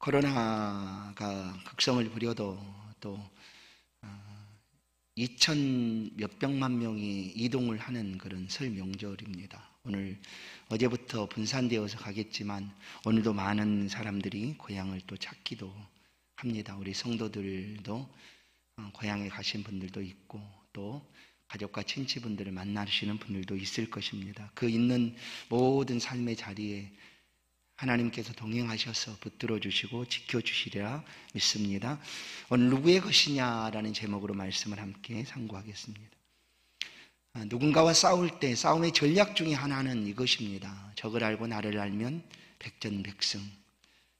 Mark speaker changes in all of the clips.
Speaker 1: 코로나가 극성을 부려도 또 2천 몇백만 명이 이동을 하는 그런 설 명절입니다. 오늘 어제부터 분산되어서 가겠지만 오늘도 많은 사람들이 고향을 또 찾기도 합니다. 우리 성도들도 고향에 가신 분들도 있고 또 가족과 친지분들을 만나시는 분들도 있을 것입니다. 그 있는 모든 삶의 자리에 하나님께서 동행하셔서 붙들어 주시고 지켜주시리라 믿습니다. 오늘 누구의 것이냐라는 제목으로 말씀을 함께 상고하겠습니다. 누군가와 싸울 때 싸움의 전략 중에 하나는 이것입니다. 적을 알고 나를 알면 백전백승,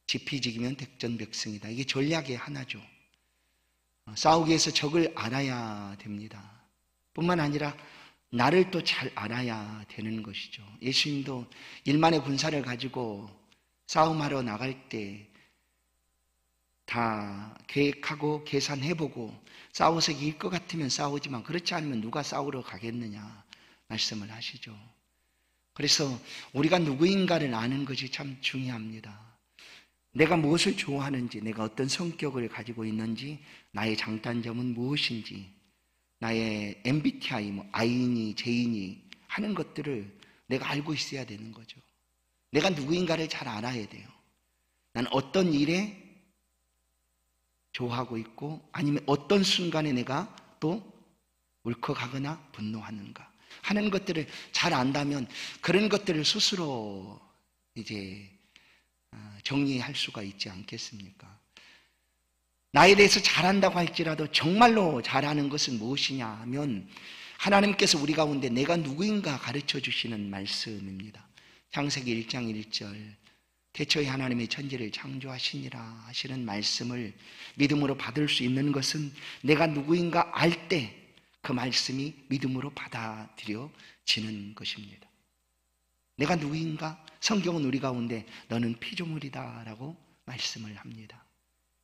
Speaker 1: 지피지기면 백전백승이다. 이게 전략의 하나죠. 싸우기 위해서 적을 알아야 됩니다. 뿐만 아니라 나를 또 잘 알아야 되는 것이죠. 예수님도 일만의 군사를 가지고 싸움하러 나갈 때 다 계획하고 계산해보고 싸워서 이길 것 같으면 싸우지만 그렇지 않으면 누가 싸우러 가겠느냐 말씀을 하시죠. 그래서 우리가 누구인가를 아는 것이 참 중요합니다. 내가 무엇을 좋아하는지, 내가 어떤 성격을 가지고 있는지, 나의 장단점은 무엇인지, 나의 MBTI, I니, J니 하는 것들을 내가 알고 있어야 되는 거죠. 내가 누구인가를 잘 알아야 돼요. 난 어떤 일에 좋아하고 있고 아니면 어떤 순간에 내가 또 울컥하거나 분노하는가 하는 것들을 잘 안다면 그런 것들을 스스로 이제 정리할 수가 있지 않겠습니까? 나에 대해서 잘한다고 할지라도 정말로 잘하는 것은 무엇이냐 하면 하나님께서 우리 가운데 내가 누구인가 가르쳐 주시는 말씀입니다. 창세기 1장 1절 태초에 하나님의 천지를 창조하시니라 하시는 말씀을 믿음으로 받을 수 있는 것은 내가 누구인가 알 때 그 말씀이 믿음으로 받아들여지는 것입니다. 내가 누구인가? 성경은 우리 가운데 너는 피조물이다 라고 말씀을 합니다.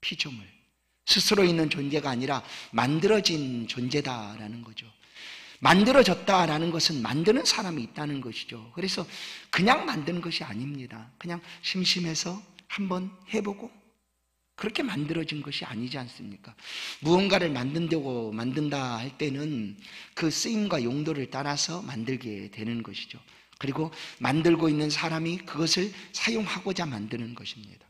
Speaker 1: 피조물, 스스로 있는 존재가 아니라 만들어진 존재다라는 거죠. 만들어졌다라는 것은 만드는 사람이 있다는 것이죠. 그래서 그냥 만드는 것이 아닙니다. 그냥 심심해서 한번 해보고 그렇게 만들어진 것이 아니지 않습니까? 무언가를 만든다 할 때는 그 쓰임과 용도를 따라서 만들게 되는 것이죠. 그리고 만들고 있는 사람이 그것을 사용하고자 만드는 것입니다.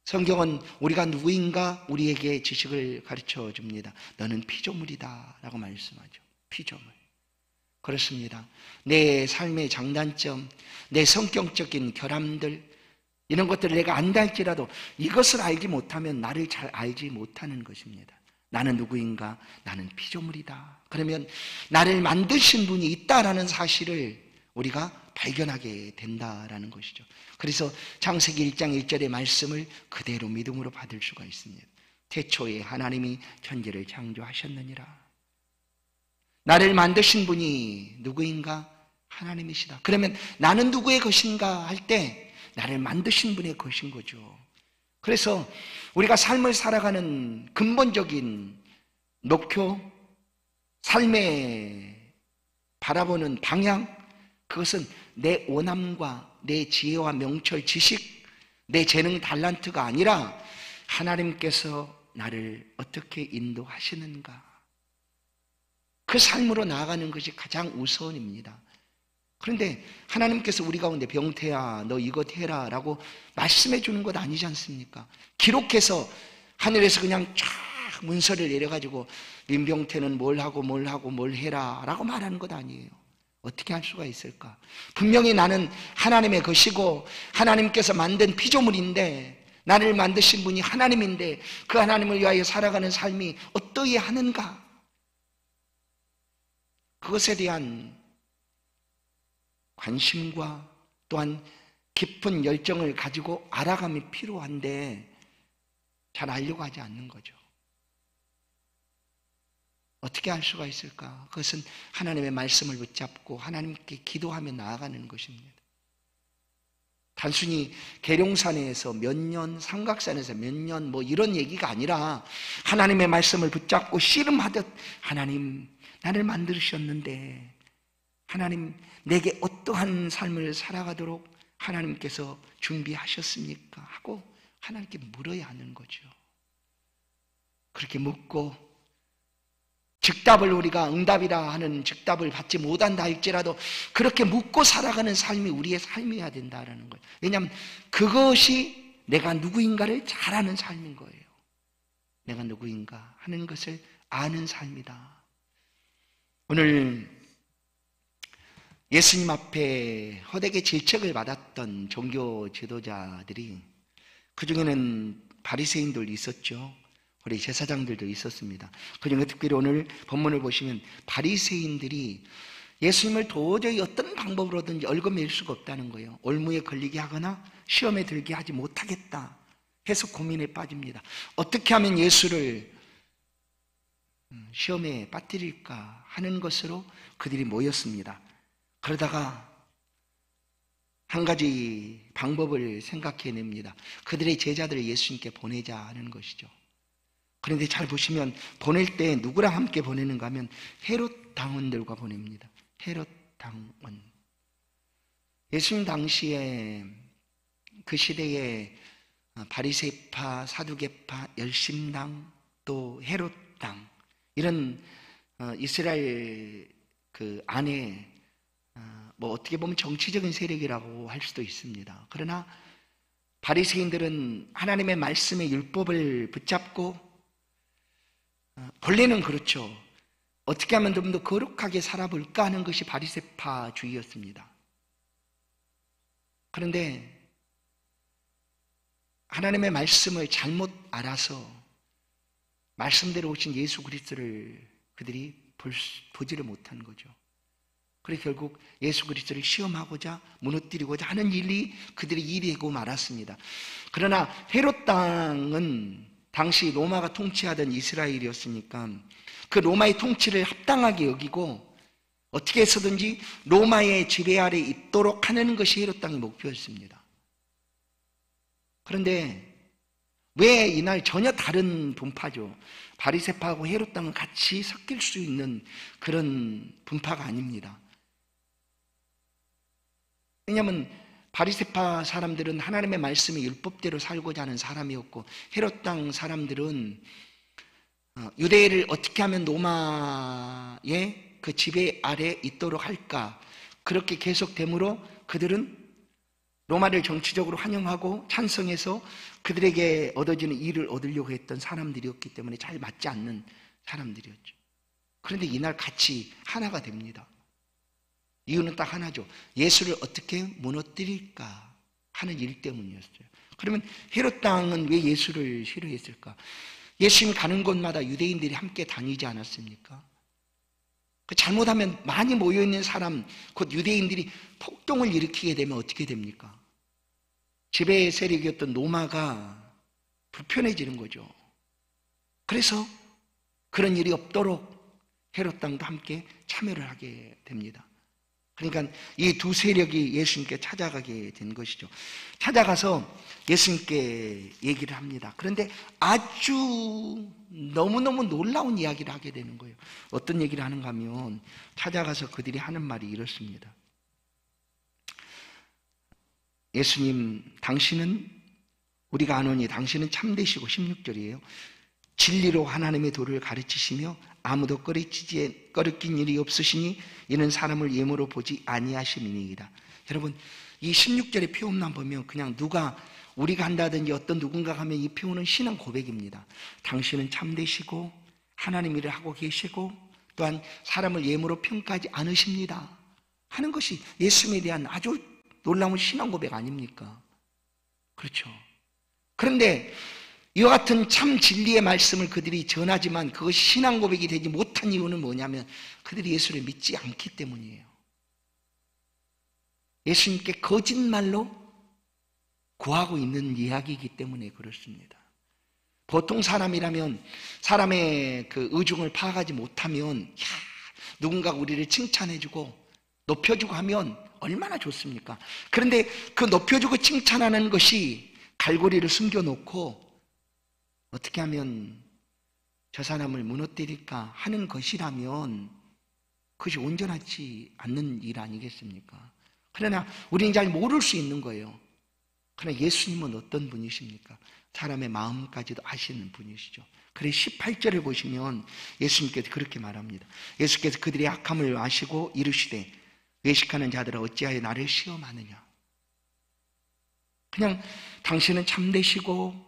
Speaker 1: 성경은 우리가 누구인가 우리에게 지식을 가르쳐 줍니다. 너는 피조물이다 라고 말씀하죠. 피조물. 그렇습니다. 내 삶의 장단점, 내 성격적인 결함들 이런 것들을 내가 안다 할지라도 이것을 알지 못하면 나를 잘 알지 못하는 것입니다. 나는 누구인가? 나는 피조물이다. 그러면 나를 만드신 분이 있다라는 사실을 우리가 발견하게 된다라는 것이죠. 그래서 창세기 1장 1절의 말씀을 그대로 믿음으로 받을 수가 있습니다. 태초에 하나님이 천지를 창조하셨느니라. 나를 만드신 분이 누구인가? 하나님이시다. 그러면 나는 누구의 것인가 할 때 나를 만드신 분의 것인 거죠. 그래서 우리가 삶을 살아가는 근본적인 목표, 삶의 바라보는 방향, 그것은 내 오남과 내 지혜와 명철, 지식, 내 재능, 달란트가 아니라 하나님께서 나를 어떻게 인도하시는가. 그 삶으로 나아가는 것이 가장 우선입니다. 그런데 하나님께서 우리 가운데 병태야 너 이것 해라 라고 말씀해 주는 것 아니지 않습니까? 기록해서 하늘에서 그냥 쫙 문서를 내려가지고 민병태는 뭘 하고 뭘 해라 라고 말하는 것 아니에요. 어떻게 할 수가 있을까? 분명히 나는 하나님의 것이고 하나님께서 만든 피조물인데 나를 만드신 분이 하나님인데 그 하나님을 위하여 살아가는 삶이 어떠해야 하는가? 그것에 대한 관심과 또한 깊은 열정을 가지고 알아감이 필요한데 잘 알려고 하지 않는 거죠. 어떻게 할 수가 있을까? 그것은 하나님의 말씀을 붙잡고 하나님께 기도하며 나아가는 것입니다. 단순히 계룡산에서 몇 년, 삼각산에서 몇 년 이런 얘기가 아니라 하나님의 말씀을 붙잡고 씨름하듯 하나님 나를 만드셨는데 하나님 내게 어떠한 삶을 살아가도록 하나님께서 준비하셨습니까? 하고 하나님께 물어야 하는 거죠. 그렇게 묻고 즉답을 우리가 응답이라 하는 즉답을 받지 못한다 할지라도 그렇게 묻고 살아가는 삶이 우리의 삶이어야 된다는 거예요. 왜냐하면 그것이 내가 누구인가를 잘 아는 삶인 거예요. 내가 누구인가 하는 것을 아는 삶이다. 오늘 예수님 앞에 헛되게 질책을 받았던 종교 지도자들이, 그중에는 바리새인들도 있었죠. 우리 제사장들도 있었습니다. 그중에 특별히 오늘 본문을 보시면 바리새인들이 예수님을 도저히 어떤 방법으로든지 얽어맬 수가 없다는 거예요. 올무에 걸리게 하거나 시험에 들게 하지 못하겠다 해서 고민에 빠집니다. 어떻게 하면 예수를 시험에 빠뜨릴까 하는 것으로 그들이 모였습니다. 그러다가 한 가지 방법을 생각해냅니다. 그들의 제자들을 예수님께 보내자 하는 것이죠. 그런데 잘 보시면 보낼 때 누구랑 함께 보내는가 하면 헤롯 당원들과 보냅니다. 헤롯 당원. 예수님 당시에 그 시대에 바리새파, 사두개파, 열심당, 또 헤롯당, 이런 이스라엘 그 안에 뭐 어떻게 보면 정치적인 세력이라고 할 수도 있습니다. 그러나 바리새인들은 하나님의 말씀의 율법을 붙잡고, 본래는 그렇죠. 어떻게 하면 좀 더 거룩하게 살아볼까 하는 것이 바리새파주의였습니다. 그런데 하나님의 말씀을 잘못 알아서 말씀대로 오신 예수 그리스도를 그들이 보지를 못한 거죠. 그래서 결국 예수 그리스도를 시험하고자 무너뜨리고자 하는 일이 그들이 일이고 말았습니다. 그러나 헤롯 땅은 당시 로마가 통치하던 이스라엘이었으니까 그 로마의 통치를 합당하게 여기고 어떻게 해서든지 로마의 지배 아래 있도록 하는 것이 헤롯 땅의 목표였습니다. 그런데 왜 이날 전혀 다른 분파죠. 바리새파하고 헤롯 땅은 같이 섞일 수 있는 그런 분파가 아닙니다. 왜냐하면 바리새파 사람들은 하나님의 말씀의 율법대로 살고자 하는 사람이었고, 헤롯 땅 사람들은 유대인을 어떻게 하면 로마의 그 지배 아래 있도록 할까, 그렇게 계속되므로 그들은 로마를 정치적으로 환영하고 찬성해서 그들에게 얻어지는 일을 얻으려고 했던 사람들이었기 때문에 잘 맞지 않는 사람들이었죠. 그런데 이날 같이 하나가 됩니다. 이유는 딱 하나죠. 예수를 어떻게 무너뜨릴까 하는 일 때문이었어요. 그러면 헤롯 땅은 왜 예수를 싫어했을까? 예수님이 가는 곳마다 유대인들이 함께 다니지 않았습니까? 잘못하면 많이 모여있는 사람, 곧 유대인들이 폭동을 일으키게 되면 어떻게 됩니까? 지배 세력이었던 로마가 불편해지는 거죠. 그래서 그런 일이 없도록 헤롯 땅도 함께 참여를 하게 됩니다. 그러니까 이 두 세력이 예수님께 찾아가게 된 것이죠. 찾아가서 예수님께 얘기를 합니다. 그런데 아주 너무너무 놀라운 이야기를 하게 되는 거예요. 어떤 얘기를 하는가 하면 찾아가서 그들이 하는 말이 이렇습니다. 예수님, 당신은 우리가 아노니 당신은 참되시고, 16절이에요. 진리로 하나님의 도를 가르치시며 아무도 꺼리낀 일이 없으시니 이는 사람을 예모로 보지 아니하심이니이다. 여러분, 이 16절의 표현만 보면 그냥 누가 우리가 한다든지 어떤 누군가가 하면 이 표현은 신앙 고백입니다. 당신은 참되시고 하나님 일을 하고 계시고 또한 사람을 예모로 평가하지 않으십니다 하는 것이 예수님에 대한 아주 놀라운 신앙 고백 아닙니까? 그렇죠. 그런데 이와 같은 참 진리의 말씀을 그들이 전하지만 그것이 신앙 고백이 되지 못한 이유는 뭐냐면 그들이 예수를 믿지 않기 때문이에요. 예수님께 거짓말로 구하고 있는 이야기이기 때문에 그렇습니다. 보통 사람이라면 사람의 그 의중을 파악하지 못하면 누군가가 우리를 칭찬해주고 높여주고 하면 얼마나 좋습니까? 그런데 그 높여주고 칭찬하는 것이 갈고리를 숨겨놓고 어떻게 하면 저 사람을 무너뜨릴까 하는 것이라면 그것이 온전하지 않는 일 아니겠습니까? 그러나 우리는 잘 모를 수 있는 거예요. 그러나 예수님은 어떤 분이십니까? 사람의 마음까지도 아시는 분이시죠. 그래서 18절에 보시면 예수님께서 그렇게 말합니다. 예수께서 그들의 악함을 아시고 이르시되 외식하는 자들아 어찌하여 나를 시험하느냐. 그냥 당신은 참되시고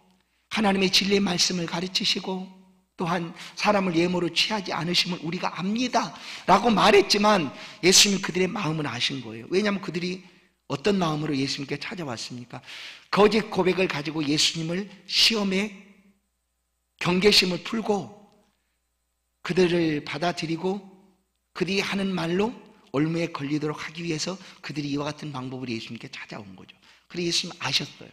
Speaker 1: 하나님의 진리의 말씀을 가르치시고 또한 사람을 예모로 취하지 않으심을 우리가 압니다 라고 말했지만 예수님은 그들의 마음을 아신 거예요. 왜냐하면 그들이 어떤 마음으로 예수님께 찾아왔습니까? 거짓 고백을 가지고 예수님을 시험에 경계심을 풀고 그들을 받아들이고 그들이 하는 말로 올무에 걸리도록 하기 위해서 그들이 이와 같은 방법으로 예수님께 찾아온 거죠. 그래서 예수님 아셨어요.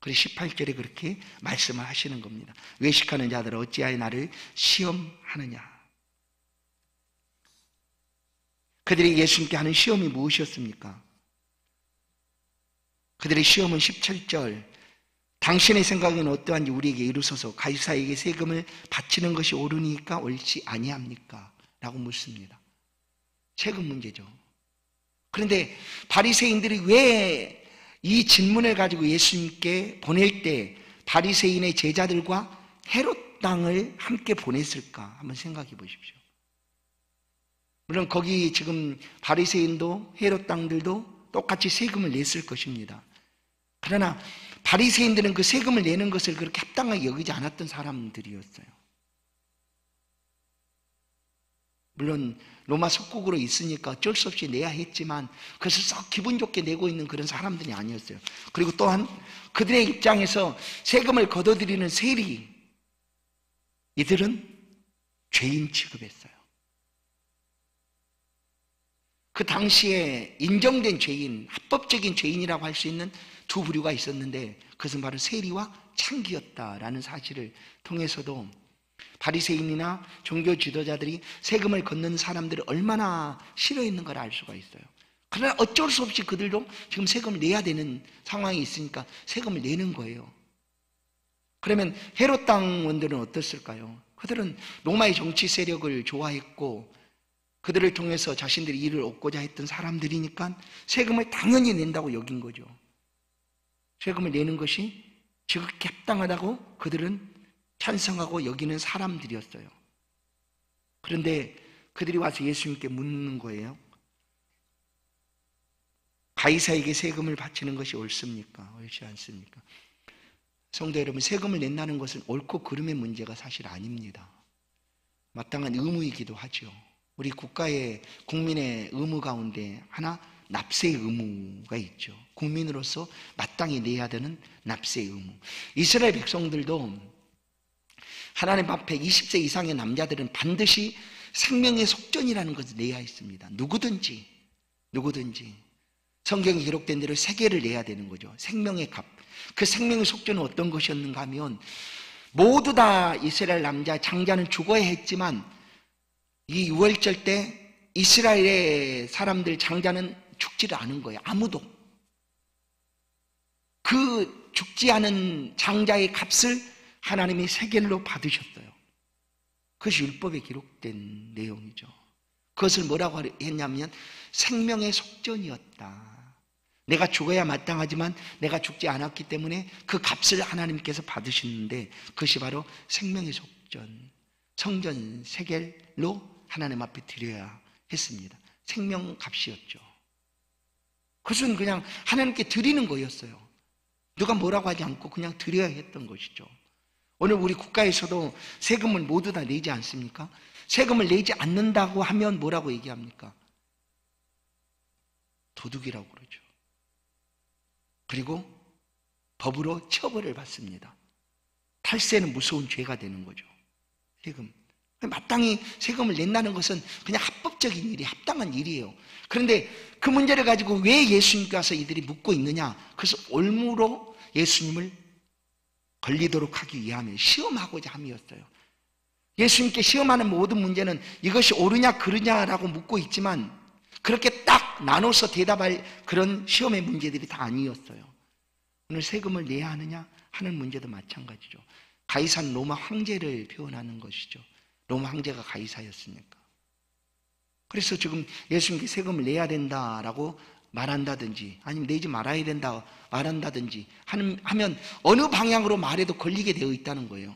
Speaker 1: 그래서 18절에 그렇게 말씀을 하시는 겁니다. 외식하는 자들은 어찌하여 나를 시험하느냐. 그들이 예수님께 하는 시험이 무엇이었습니까? 그들의 시험은 17절, 당신의 생각은 어떠한지 우리에게 이루소서. 가이사에게 세금을 바치는 것이 옳으니까 옳지 아니합니까? 라고 묻습니다. 세금 문제죠. 그런데 바리새인들이 왜 이 질문을 가지고 예수님께 보낼 때 바리새인의 제자들과 헤롯 당을 함께 보냈을까? 한번 생각해 보십시오. 물론 거기 지금 바리새인도 헤롯 당들도 똑같이 세금을 냈을 것입니다. 그러나 바리새인들은 그 세금을 내는 것을 그렇게 합당하게 여기지 않았던 사람들이었어요. 물론 로마 속국으로 있으니까 어쩔 수 없이 내야 했지만 그것을 썩 기분 좋게 내고 있는 그런 사람들이 아니었어요. 그리고 또한 그들의 입장에서 세금을 걷어들이는 세리, 이들은 죄인 취급했어요. 그 당시에 인정된 죄인, 합법적인 죄인이라고 할 수 있는 두 부류가 있었는데 그것은 바로 세리와 창기였다라는 사실을 통해서도 바리새인이나 종교 지도자들이 세금을 걷는 사람들을 얼마나 싫어했는가를 알 수가 있어요. 그러나 어쩔 수 없이 그들도 지금 세금을 내야 되는 상황이 있으니까 세금을 내는 거예요. 그러면 헤롯 당원들은 어땠을까요? 그들은 로마의 정치 세력을 좋아했고 그들을 통해서 자신들이 일을 얻고자 했던 사람들이니까 세금을 당연히 낸다고 여긴 거죠. 세금을 내는 것이 지극히 합당하다고 그들은 찬성하고 여기는 사람들이었어요. 그런데 그들이 와서 예수님께 묻는 거예요. 가이사에게 세금을 바치는 것이 옳습니까? 옳지 않습니까? 성도 여러분, 세금을 낸다는 것은 옳고 그름의 문제가 사실 아닙니다. 마땅한 의무이기도 하죠. 우리 국가의 국민의 의무 가운데 하나 납세의 의무가 있죠. 국민으로서 마땅히 내야 되는 납세의 의무. 이스라엘 백성들도 하나님 앞에 20세 이상의 남자들은 반드시 생명의 속전이라는 것을 내야 했습니다. 누구든지 성경에 기록된 대로 세계를 내야 되는 거죠. 생명의 값. 그 생명의 속전은 어떤 것이었는가 하면 모두 다 이스라엘 남자 장자는 죽어야 했지만 이 유월절 때 이스라엘의 사람들 장자는 죽지를 않은 거예요. 아무도. 그 죽지 않은 장자의 값을 하나님이 세겔로 받으셨어요. 그것이 율법에 기록된 내용이죠. 그것을 뭐라고 했냐면 생명의 속전이었다. 내가 죽어야 마땅하지만 내가 죽지 않았기 때문에 그 값을 하나님께서 받으시는데 그것이 바로 생명의 속전, 성전 세겔로 하나님 앞에 드려야 했습니다. 생명값이었죠. 그것은 그냥 하나님께 드리는 거였어요. 누가 뭐라고 하지 않고 그냥 드려야 했던 것이죠. 오늘 우리 국가에서도 세금을 모두 다 내지 않습니까? 세금을 내지 않는다고 하면 뭐라고 얘기합니까? 도둑이라고 그러죠. 그리고 법으로 처벌을 받습니다. 탈세는 무서운 죄가 되는 거죠. 세금. 마땅히 세금을 낸다는 것은 그냥 합법적인 일이 합당한 일이에요. 그런데 그 문제를 가지고 왜 예수님께 와서 이들이 묻고 있느냐? 그래서 올무로 예수님을 걸리도록 하기 위함에 시험하고자 함이었어요. 예수님께 시험하는 모든 문제는 이것이 옳으냐 그르냐라고 묻고 있지만 그렇게 딱 나눠서 대답할 그런 시험의 문제들이 다 아니었어요. 오늘 세금을 내야 하느냐 하는 문제도 마찬가지죠. 가이사는 로마 황제를 표현하는 것이죠. 로마 황제가 가이사였으니까. 그래서 지금 예수님께 세금을 내야 된다라고 말한다든지 아니면 내지 말아야 된다 말한다든지 하면 어느 방향으로 말해도 걸리게 되어 있다는 거예요.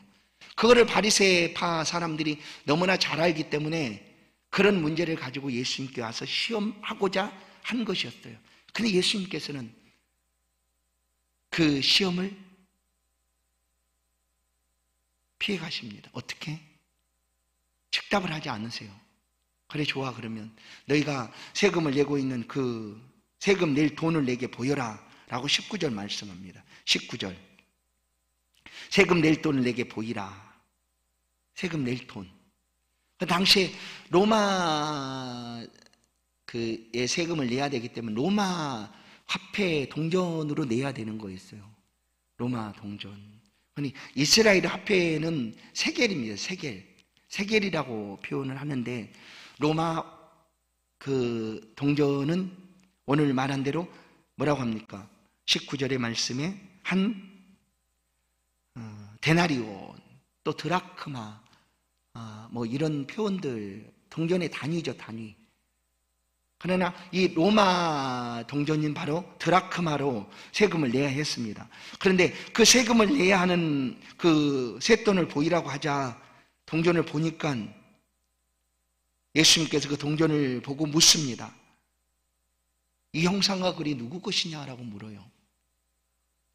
Speaker 1: 그거를 바리새파 사람들이 너무나 잘 알기 때문에 그런 문제를 가지고 예수님께 와서 시험하고자 한 것이었어요. 근데 예수님께서는 그 시험을 피해 가십니다. 어떻게? 즉답을 하지 않으세요. 그래 좋아, 그러면 너희가 세금을 내고 있는 그 세금 낼 돈을 내게 보여라 라고 19절 말씀합니다. 19절 세금 낼 돈을 내게 보이라. 세금 낼 돈. 그 당시에 로마의 세금을 내야 되기 때문에 로마 화폐 동전으로 내야 되는 거였어요. 로마 동전. 아니 이스라엘 화폐는 세겔입니다. 세겔이라고 표현을 하는데 로마 그 동전은 오늘 말한 대로 뭐라고 합니까? 19절의 말씀에 한 데나리온, 또 드라크마, 뭐 이런 표현들, 동전의 단위죠, 단위. 그러나 이 로마 동전인 바로 드라크마로 세금을 내야 했습니다. 그런데 그 세금을 내야 하는 그 쇳돈을 보이라고 하자 동전을 보니까 예수님께서 그 동전을 보고 묻습니다. 이 형상과 글이 누구 것이냐라고 물어요.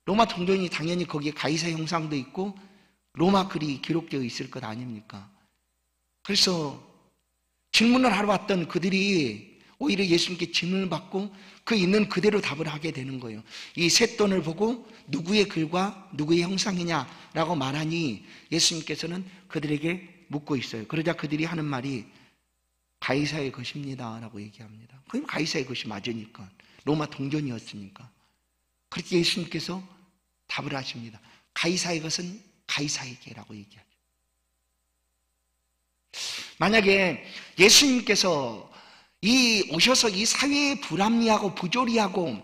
Speaker 1: 로마 동전이 당연히 거기에 가이사 형상도 있고 로마 글이 기록되어 있을 것 아닙니까? 그래서 질문을 하러 왔던 그들이 오히려 예수님께 질문을 받고 그 있는 그대로 답을 하게 되는 거예요. 이 쇳돈을 보고 누구의 글과 누구의 형상이냐라고 말하니 예수님께서는 그들에게 묻고 있어요. 그러자 그들이 하는 말이 가이사의 것입니다 라고 얘기합니다. 그럼 가이사의 것이 맞으니까, 로마 동전이었으니까. 그렇게 예수님께서 답을 하십니다. 가이사의 것은 가이사에게라고 얘기하죠. 만약에 예수님께서 오셔서 이 사회의 불합리하고 부조리하고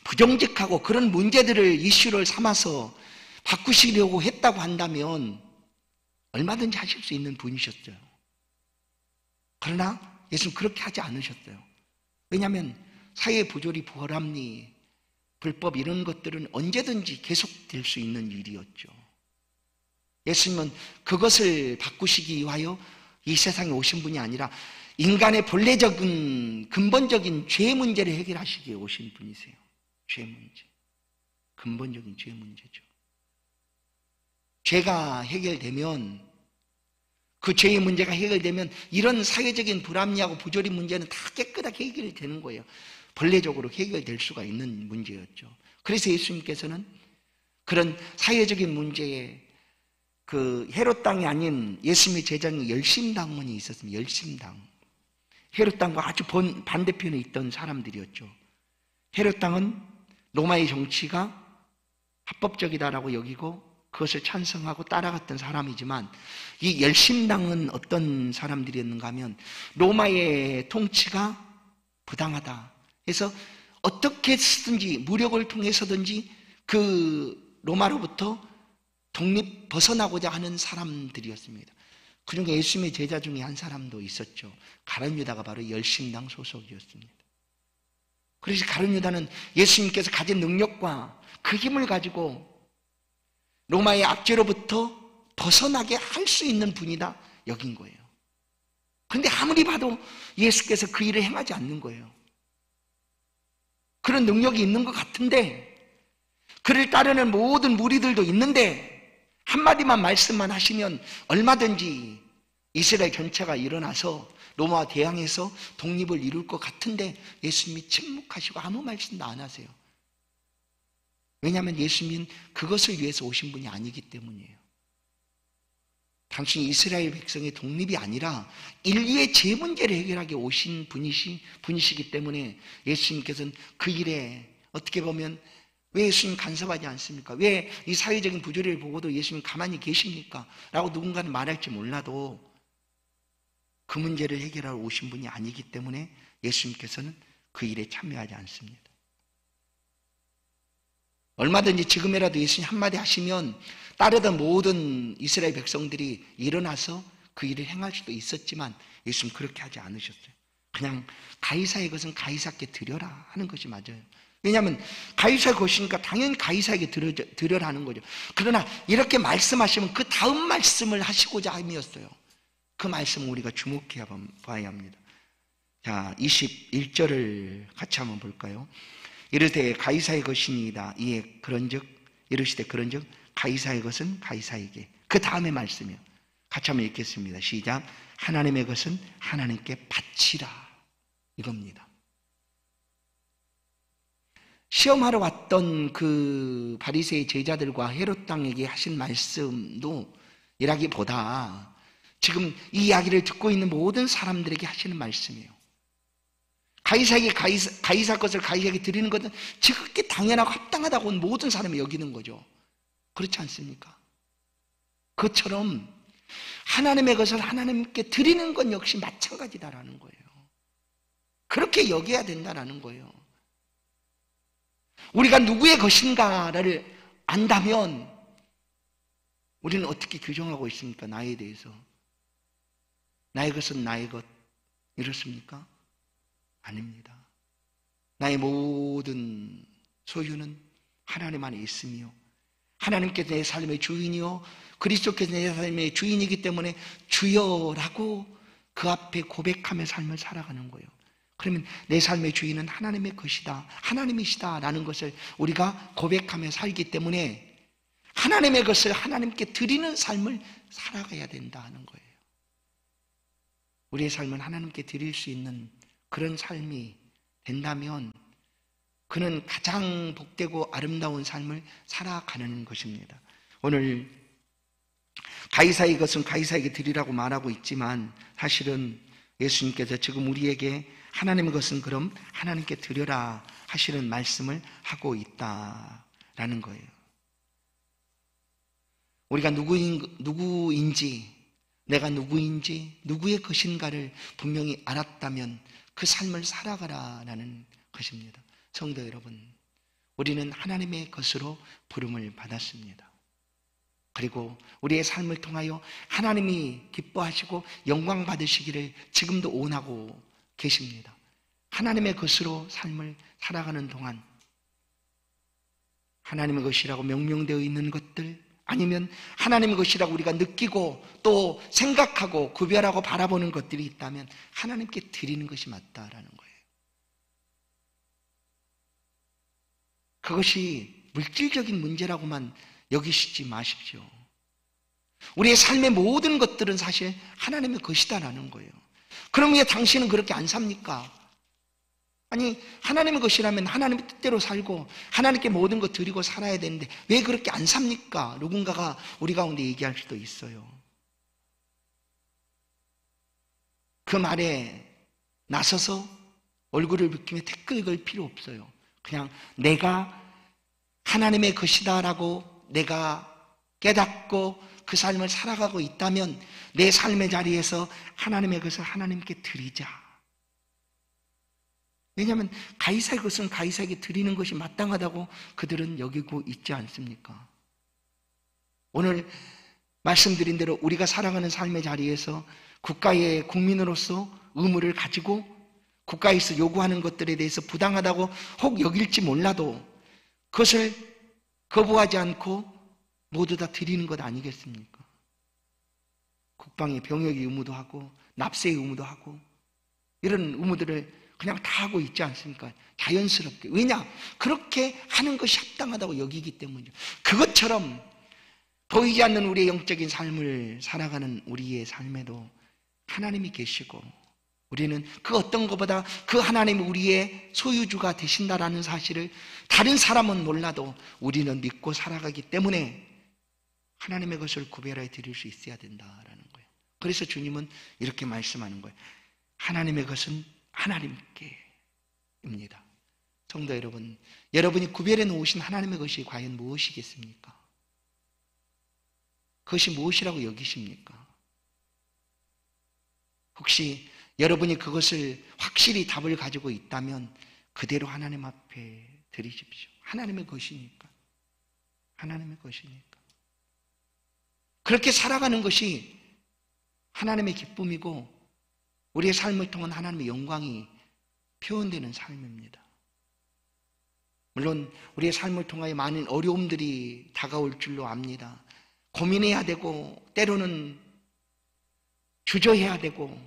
Speaker 1: 부정직하고 그런 문제들을 이슈를 삼아서 바꾸시려고 했다고 한다면 얼마든지 하실 수 있는 분이셨어요. 그러나 예수는 그렇게 하지 않으셨어요. 왜냐하면 사회의 부조리, 불합리, 불법 이런 것들은 언제든지 계속될 수 있는 일이었죠. 예수님은 그것을 바꾸시기 위하여 이 세상에 오신 분이 아니라 인간의 본래적인 근본적인 죄 문제를 해결하시기에 오신 분이세요. 죄 문제, 근본적인 죄 문제죠. 죄가 해결되면, 그 죄의 문제가 해결되면 이런 사회적인 불합리하고 부조리 문제는 다 깨끗하게 해결이 되는 거예요. 본래적으로 해결될 수가 있는 문제였죠. 그래서 예수님께서는 그런 사회적인 문제에 그 헤롯 땅이 아닌 예수님의 제자는 열심당원이 있었습니다. 열심당. 헤롯 땅과 아주 반대편에 있던 사람들이었죠. 헤롯 땅은 로마의 정치가 합법적이다라고 여기고 그것을 찬성하고 따라갔던 사람이지만, 이 열심당은 어떤 사람들이었는가 하면 로마의 통치가 부당하다 해서 어떻게 쓰든지 무력을 통해서든지 그 로마로부터 벗어나고자 하는 사람들이었습니다. 그중에 예수님의 제자 중에 한 사람도 있었죠. 가룟 유다가 바로 열심당 소속이었습니다. 그래서 가룟 유다는 예수님께서 가진 능력과 그 힘을 가지고 로마의 압제로부터 벗어나게 할 수 있는 분이다 여긴 거예요. 그런데 아무리 봐도 예수께서 그 일을 행하지 않는 거예요. 그런 능력이 있는 것 같은데, 그를 따르는 모든 무리들도 있는데 한마디만 말씀만 하시면 얼마든지 이스라엘 전체가 일어나서 로마와 대항해서 독립을 이룰 것 같은데 예수님이 침묵하시고 아무 말씀도 안 하세요. 왜냐하면 예수님은 그것을 위해서 오신 분이 아니기 때문이에요. 당신이 이스라엘 백성의 독립이 아니라 인류의 죄 문제를 해결하기 오신 분이시기 때문에 예수님께서는 그 일에 어떻게 보면 왜 예수님 간섭하지 않습니까? 왜 이 사회적인 부조리를 보고도 예수님 가만히 계십니까? 라고 누군가는 말할지 몰라도 그 문제를 해결하러 오신 분이 아니기 때문에 예수님께서는 그 일에 참여하지 않습니다. 얼마든지 지금이라도 예수님 한마디 하시면 따르던 모든 이스라엘 백성들이 일어나서 그 일을 행할 수도 있었지만 예수님 그렇게 하지 않으셨어요. 그냥 가이사의 것은 가이사께 드려라 하는 것이 맞아요. 왜냐하면 가이사의 것이니까 당연히 가이사에게 드려라 하는 거죠. 그러나 이렇게 말씀하시면 그 다음 말씀을 하시고자 함이었어요. 그 말씀을 우리가 주목해 봐야 합니다. 자, 21절을 같이 한번 볼까요? 이르되 가이사의 것이니이다. 이에 그런즉 이르시되 그런즉 가이사의 것은 가이사에게. 그 다음에 말씀이요. 같이 한번 읽겠습니다. 시작. 하나님의 것은 하나님께 바치라. 이겁니다. 시험하러 왔던 그 바리새의 제자들과 헤롯 왕에게 하신 말씀도 이라기보다 지금 이 이야기를 듣고 있는 모든 사람들에게 하시는 말씀이에요. 가이사에게 가이사 것을 가이사에게 드리는 것은 지극히 당연하고 합당하다고 모든 사람이 여기는 거죠. 그렇지 않습니까? 그것처럼 하나님의 것을 하나님께 드리는 건 역시 마찬가지다라는 거예요. 그렇게 여겨야 된다라는 거예요. 우리가 누구의 것인가를 안다면 우리는 어떻게 규정하고 있습니까? 나에 대해서. 나의 것은 나의 것 이렇습니까? 아닙니다. 나의 모든 소유는 하나님 안에 있으며 하나님께서 내 삶의 주인이요 그리스도께서 내 삶의 주인이기 때문에 주여라고 그 앞에 고백하며 삶을 살아가는 거예요. 그러면 내 삶의 주인은 하나님의 것이다, 하나님이시다 라는 것을 우리가 고백하며 살기 때문에 하나님의 것을 하나님께 드리는 삶을 살아가야 된다 하는 거예요. 우리의 삶은 하나님께 드릴 수 있는 그런 삶이 된다면 그는 가장 복되고 아름다운 삶을 살아가는 것입니다. 오늘 가이사의 것은 가이사에게 드리라고 말하고 있지만 사실은 예수님께서 지금 우리에게 하나님의 것은 그럼 하나님께 드려라 하시는 말씀을 하고 있다라는 거예요. 우리가 누구인지, 내가 누구인지, 누구의 것인가를 분명히 알았다면 그 삶을 살아가라라는 것입니다. 성도 여러분, 우리는 하나님의 것으로 부름을 받았습니다. 그리고 우리의 삶을 통하여 하나님이 기뻐하시고 영광 받으시기를 지금도 원하고 계십니다. 하나님의 것으로 삶을 살아가는 동안 하나님의 것이라고 명명되어 있는 것들 아니면 하나님의 것이라고 우리가 느끼고 또 생각하고 구별하고 바라보는 것들이 있다면 하나님께 드리는 것이 맞다라는 거예요. 그것이 물질적인 문제라고만 여기시지 마십시오. 우리의 삶의 모든 것들은 사실 하나님의 것이다라는 거예요. 그럼 왜 당신은 그렇게 안 삽니까? 아니, 하나님의 것이라면 하나님의 뜻대로 살고 하나님께 모든 것 드리고 살아야 되는데 왜 그렇게 안 삽니까? 누군가가 우리 가운데 얘기할 수도 있어요. 그 말에 나서서 얼굴을 붉히며 댓글 걸 필요 없어요. 그냥 내가 하나님의 것이다라고 내가 깨닫고 그 삶을 살아가고 있다면 내 삶의 자리에서 하나님의 것을 하나님께 드리자. 왜냐하면 가이사의 것은 가이사에게 드리는 것이 마땅하다고 그들은 여기고 있지 않습니까? 오늘 말씀드린 대로 우리가 살아가는 삶의 자리에서 국가의 국민으로서 의무를 가지고 국가에서 요구하는 것들에 대해서 부당하다고 혹 여길지 몰라도 그것을 거부하지 않고 모두 다 드리는 것 아니겠습니까? 국방의 병역의 의무도 하고 납세의 의무도 하고 이런 의무들을 그냥 다 하고 있지 않습니까? 자연스럽게. 왜냐? 그렇게 하는 것이 합당하다고 여기기 때문이죠. 그것처럼 보이지 않는 우리의 영적인 삶을 살아가는 우리의 삶에도 하나님이 계시고 우리는 그 어떤 것보다 그 하나님이 우리의 소유주가 되신다라는 사실을 다른 사람은 몰라도 우리는 믿고 살아가기 때문에 하나님의 것을 구별해 드릴 수 있어야 된다라는 거예요. 그래서 주님은 이렇게 말씀하는 거예요. 하나님의 것은 하나님께입니다. 성도 여러분, 여러분이 구별해 놓으신 하나님의 것이 과연 무엇이겠습니까? 그것이 무엇이라고 여기십니까? 혹시 여러분이 그것을 확실히 답을 가지고 있다면 그대로 하나님 앞에 드리십시오. 하나님의 것이니까. 하나님의 것이니까. 그렇게 살아가는 것이 하나님의 기쁨이고 우리의 삶을 통한 하나님의 영광이 표현되는 삶입니다. 물론 우리의 삶을 통하여 많은 어려움들이 다가올 줄로 압니다. 고민해야 되고 때로는 주저해야 되고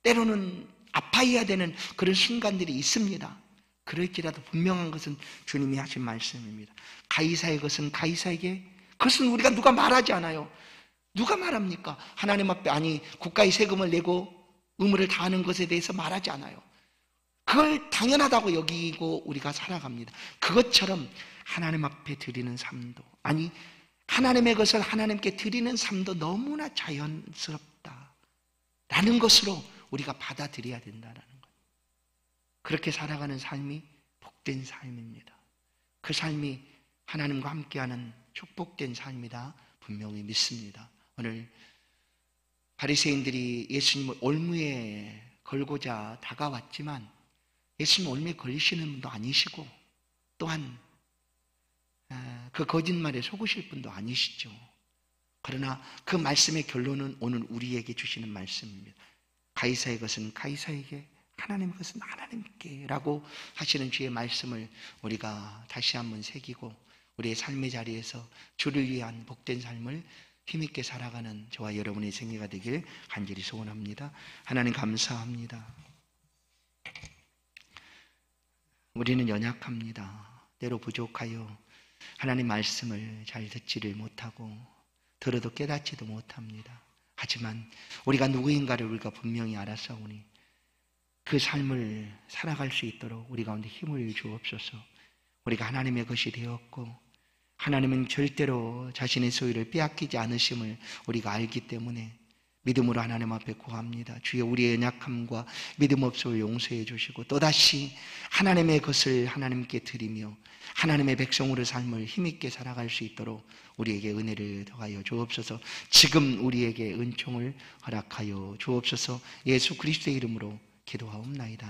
Speaker 1: 때로는 아파해야 되는 그런 순간들이 있습니다. 그럴지라도 분명한 것은 주님이 하신 말씀입니다. 가이사의 것은 가이사에게, 그것은 우리가 누가 말하지 않아요. 누가 말합니까? 하나님 앞에, 아니 국가의 세금을 내고 의무를 다하는 것에 대해서 말하지 않아요. 그걸 당연하다고 여기고 우리가 살아갑니다. 그것처럼 하나님 앞에 드리는 삶도, 아니 하나님의 것을 하나님께 드리는 삶도 너무나 자연스럽다라는 것으로 우리가 받아들여야 된다는 것. 그렇게 살아가는 삶이 복된 삶입니다. 그 삶이 하나님과 함께하는 축복된 삶이다 분명히 믿습니다. 오늘 바리새인들이 예수님을 올무에 걸고자 다가왔지만 예수님 올무에 걸리시는 분도 아니시고 또한 그 거짓말에 속으실 분도 아니시죠. 그러나 그 말씀의 결론은 오늘 우리에게 주시는 말씀입니다. 가이사의 것은 가이사에게, 하나님의 것은 하나님께 라고 하시는 주의 말씀을 우리가 다시 한번 새기고 우리의 삶의 자리에서 주를 위한 복된 삶을 힘있게 살아가는 저와 여러분의 생애가 되길 간절히 소원합니다. 하나님 감사합니다. 우리는 연약합니다. 때로 부족하여 하나님 말씀을 잘 듣지를 못하고 들어도 깨닫지도 못합니다. 하지만 우리가 누구인가를 우리가 분명히 알았사오니 그 삶을 살아갈 수 있도록 우리 가운데 힘을 주옵소서. 우리가 하나님의 것이 되었고 하나님은 절대로 자신의 소유를 빼앗기지 않으심을 우리가 알기 때문에 믿음으로 하나님 앞에 구합니다. 주여, 우리의 연약함과 믿음 없음을 용서해 주시고 또다시 하나님의 것을 하나님께 드리며 하나님의 백성으로 삶을 힘있게 살아갈 수 있도록 우리에게 은혜를 더하여 주옵소서. 지금 우리에게 은총을 허락하여 주옵소서. 예수 그리스도의 이름으로 기도하옵나이다.